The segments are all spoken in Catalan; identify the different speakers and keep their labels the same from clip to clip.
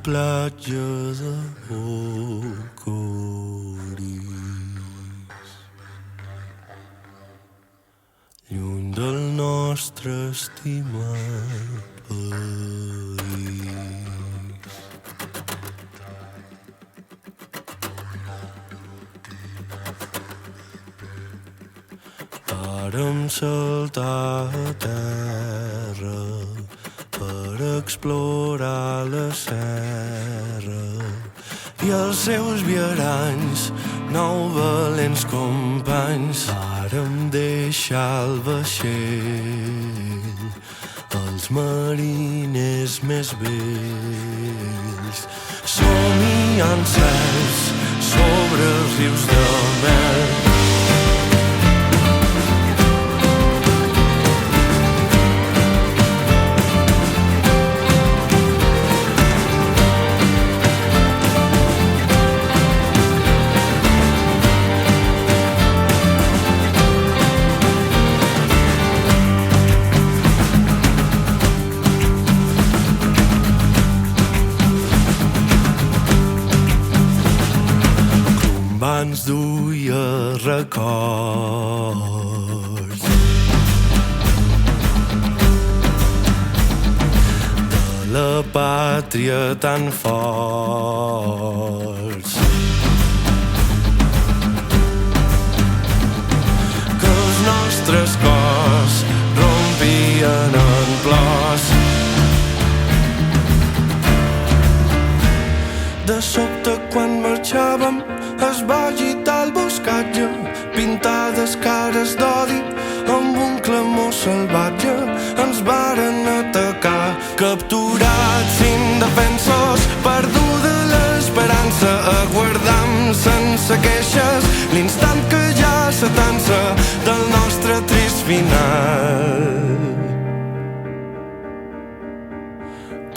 Speaker 1: platja de Bocoris, lluny del nostre estimat país. Vàrem saltar a terra per explorar la serra i els seus viaranys, nou valents companys. Vàrem deixar el vaixell als mariners més vells, somiant cels sobre els rius de mel. Ens duia records de la pàtria tan forts que els nostres cors rompien en plors. De sobte, quan marxàvem, es va agitar el boscatge, pintades cares d'odi amb un clamor salvatge. Ens varen atacar, capturats indefensos, perduda l'esperança. Aguardam sense queixes l'instant que ja s'atansa del nostre trist final,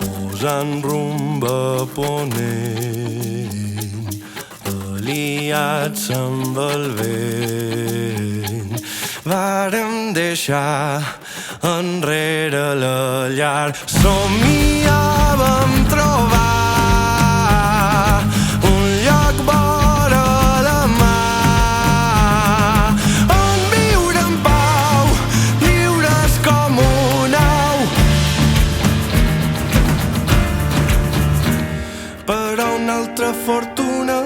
Speaker 1: posant rumb a ponent, aliats amb el vent. Vàrem deixar enrere la llar, somiàvem trobar un lloc vora la mar on viure en pau, lliures com un au. Però una altra fortuna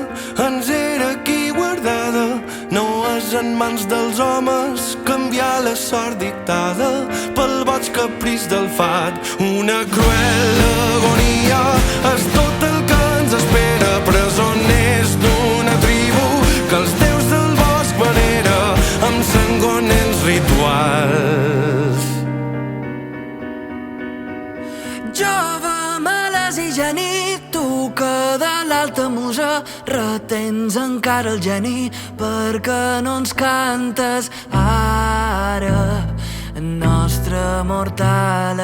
Speaker 1: ens era aquí guardada. No és en mans dels homes canviar la sort dictada pel boig capriç del fat. Una cruel agonia és tot el que ens espera, presoners d'una tribu que els déus del bosc venera amb sangonents rituals.
Speaker 2: Jove, males i genit, tu que de l'alta musa retens encara el geni, perquè no ens cantes ara, nostra mortal